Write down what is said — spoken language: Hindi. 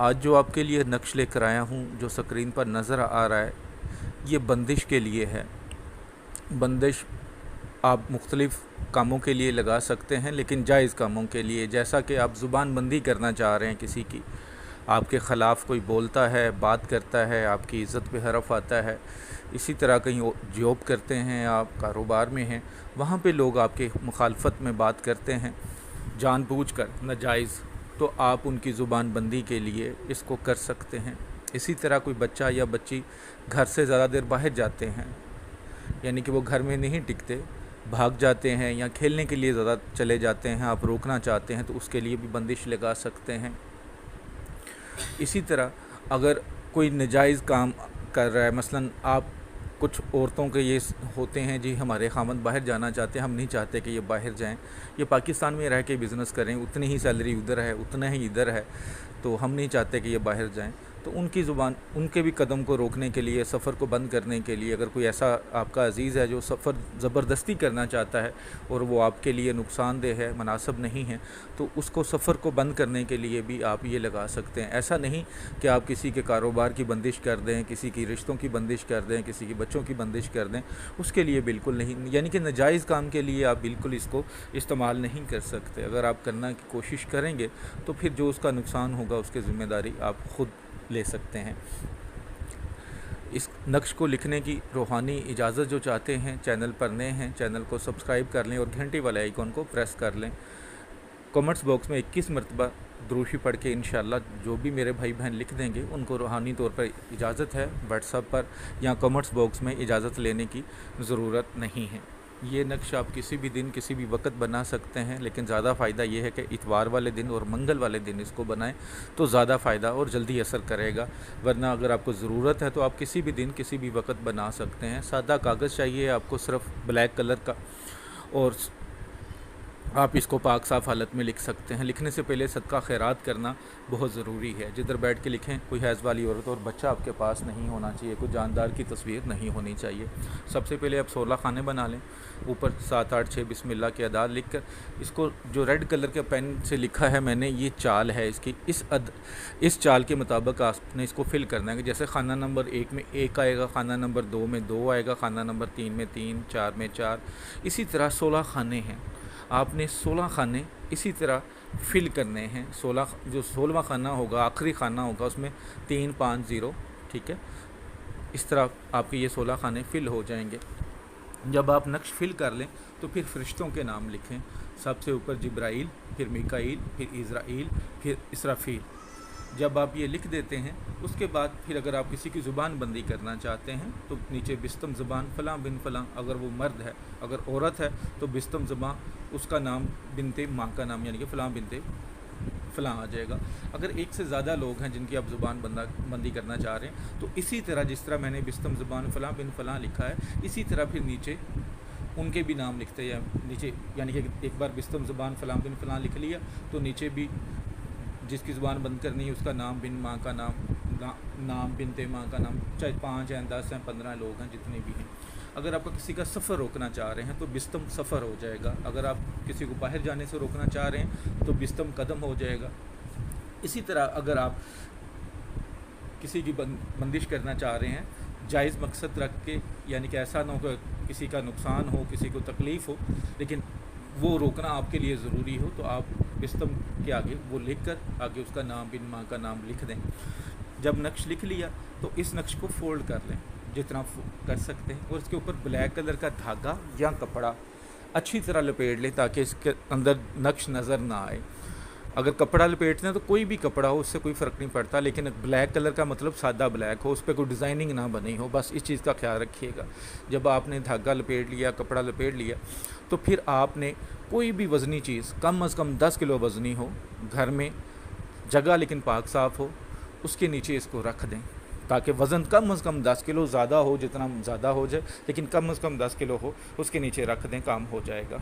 आज जो आपके लिए नक्श लेकर आया हूँ, जो स्क्रीन पर नज़र आ रहा है, ये बंदिश के लिए है। बंदिश आप मुख्तलिफ़ कामों के लिए लगा सकते हैं, लेकिन जायज़ कामों के लिए। जैसा कि आप ज़ुबान बंदी करना चाह रहे हैं किसी की, आपके ख़िलाफ़ कोई बोलता है, बात करता है, आपकी इज़्ज़त पे हरफ आता है। इसी तरह कहीं जॉब करते हैं, आप कारोबार में हैं, वहाँ पे लोग आपके मुखालफत में बात करते हैं जानबूझकर नाजायज़, तो आप उनकी ज़ुबान बंदी के लिए इसको कर सकते हैं। इसी तरह कोई बच्चा या बच्ची घर से ज़्यादा देर बाहर जाते हैं, यानी कि वो घर में नहीं टिकते, भाग जाते हैं या खेलने के लिए ज़्यादा चले जाते हैं, आप रोकना चाहते हैं तो उसके लिए भी बंदिश लगा सकते हैं। इसी तरह अगर कोई नाजायज़ काम कर रहा है, मसलन आप कुछ औरतों के ये होते हैं जी, हमारे खामद बाहर जाना चाहते हैं, हम नहीं चाहते कि ये बाहर जाएं, ये पाकिस्तान में रह के बिज़नेस करें, उतनी ही सैलरी उधर है, उतना ही इधर है, तो हम नहीं चाहते कि ये बाहर जाएं। तो उनकी ज़ुबान, उनके भी कदम को रोकने के लिए, सफ़र को बंद करने के लिए, अगर कोई ऐसा आपका अज़ीज़ है जो सफ़र ज़बरदस्ती करना चाहता है और वो आपके लिए नुकसानदेह है, मुनासिब नहीं है, तो उसको सफ़र को बंद करने के लिए भी आप ये लगा सकते हैं। ऐसा नहीं कि आप किसी के कारोबार की बंदिश कर दें, किसी की रिश्तों की बंदिश कर दें, किसी की बच्चों की बंदिश कर दें, उसके लिए बिल्कुल नहीं, यानी कि नाजायज़ काम के लिए आप बिल्कुल इसको इस्तेमाल नहीं कर सकते। अगर आप करना की कोशिश करेंगे तो फिर जो उसका नुकसान होगा उसकी ज़िम्मेदारी आप ख़ुद ले सकते हैं। इस नक्श को लिखने की रूहानी इजाज़त जो चाहते हैं, चैनल पर नए हैं, चैनल को सब्सक्राइब कर लें और घंटी वाले आइकॉन को प्रेस कर लें। कमेंट्स बॉक्स में 21 मरतबा दुरूशी पढ़ के इंशाअल्लाह जो भी मेरे भाई बहन लिख देंगे उनको रूहानी तौर पर इजाज़त है, व्हाट्सएप पर या कमेंट्स बॉक्स में इजाज़त लेने की ज़रूरत नहीं है। ये नक्श आप किसी भी दिन किसी भी वक्त बना सकते हैं, लेकिन ज़्यादा फ़ायदा ये है कि इतवार वाले दिन और मंगल वाले दिन इसको बनाएं तो ज़्यादा फ़ायदा और जल्दी असर करेगा। वरना अगर आपको ज़रूरत है तो आप किसी भी दिन किसी भी वक्त बना सकते हैं। सादा कागज़ चाहिए आपको, सिर्फ ब्लैक कलर का, और आप इसको पाक साफ़ हालत में लिख सकते हैं। लिखने से पहले सदका खैरात करना बहुत ज़रूरी है। जिधर बैठ के लिखें, कोई हैज़ वाली औरत और बच्चा आपके पास नहीं होना चाहिए, कोई जानदार की तस्वीर नहीं होनी चाहिए। सबसे पहले आप 16 खाने बना लें, ऊपर 7 8 6 बिस्मिल्लाह के अदाद लिख कर, इसको जो रेड कलर के पेन से लिखा है मैंने, ये चाल है इसकी, इस चाल के मुताबिक आपने इसको फिल करना है कि जैसे खाना नंबर 1 में 1 आएगा, खाना नंबर 2 में 2 आएगा, खाना नंबर 3 में 3, 4 में 4, इसी तरह 16 खाने हैं। आपने 16 खाने इसी तरह फिल करने हैं। 16 जो 16वां खाना होगा, आखिरी खाना होगा, उसमें 3 5 0, ठीक है। इस तरह आपके ये 16 खाने फिल हो जाएंगे। जब आप नक्श फिल कर लें तो फिर फ़रिश्तों के नाम लिखें। सबसे ऊपर जिब्राईल, फिर मीकाईल, फिर इज़राईल, फिर इसराफ़ील। जब आप ये लिख देते हैं उसके बाद फिर अगर आप किसी की ज़ुबान बंदी करना चाहते हैं तो नीचे बिस्तम ज़ुबान फ़लाँ बिन फ़लाँ, अगर वो मर्द है, अगर औरत है तो बिस्तम ज़ुबान, उसका नाम, बिनते माँ का नाम, यानी कि फ़लाँ बिनते फ़लाँ आ जाएगा। अगर एक से ज़्यादा लोग हैं जिनकी आप ज़ुबान बंदी करना चाह रहे हैं तो इसी तरह, जिस तरह मैंने बिस्तम ज़ुबान फ़लाँ बिन फ़लाँ लिखा है, इसी तरह फिर नीचे उनके भी नाम लिखते हैं नीचे, यानी कि एक बार बिस्तम ज़ुबान फ़लाँ बिन फ़लाँ लिख लिया तो नीचे भी जिसकी ज़ुबान बंद करनी है उसका नाम, बिन माँ का नाम, नाम बिनते माँ का नाम, चाहे 5 हैं, 10 हैं, 15 लोग हैं, जितने भी हैं। अगर आपका किसी का सफ़र रोकना चाह रहे हैं तो बिस्तम सफ़र हो जाएगा। अगर आप किसी को बाहर जाने से रोकना चाह रहे हैं तो बिस्तम कदम हो जाएगा। इसी तरह अगर आप किसी की बंदिश करना चाह रहे हैं जायज़ मकसद रख के, यानी कि ऐसा ना हो कि किसी का नुकसान हो, किसी को तकलीफ़ हो, लेकिन वो रोकना आपके लिए ज़रूरी हो, तो आप बिस्तम के आगे वो लिख कर आगे उसका नाम, बिन माँ का नाम लिख दें। जब नक्श लिख लिया तो इस नक्श को फ़ोल्ड कर लें जितना कर सकते हैं, और इसके ऊपर ब्लैक कलर का धागा या कपड़ा अच्छी तरह लपेट लें ताकि इसके अंदर नक्श नज़र ना आए। अगर कपड़ा लपेटते हैं तो कोई भी कपड़ा हो, उससे कोई फ़र्क नहीं पड़ता, लेकिन ब्लैक कलर का मतलब सादा ब्लैक हो, उस पर कोई डिज़ाइनिंग ना बनी हो, बस इस चीज़ का ख्याल रखिएगा। जब आपने धागा लपेट लिया, कपड़ा लपेट लिया, तो फिर आपने कोई भी वज़नी चीज़ कम अज़ कम 10 किलो वज़नी हो, घर में जगह लेकिन पाक साफ़ हो, उसके नीचे इसको रख दें ताकि वज़न कम अज़ कम 10 किलो, ज़्यादा हो जितना ज़्यादा हो जाए, लेकिन कम अज़ कम 10 किलो हो, उसके नीचे रख दें, काम हो जाएगा।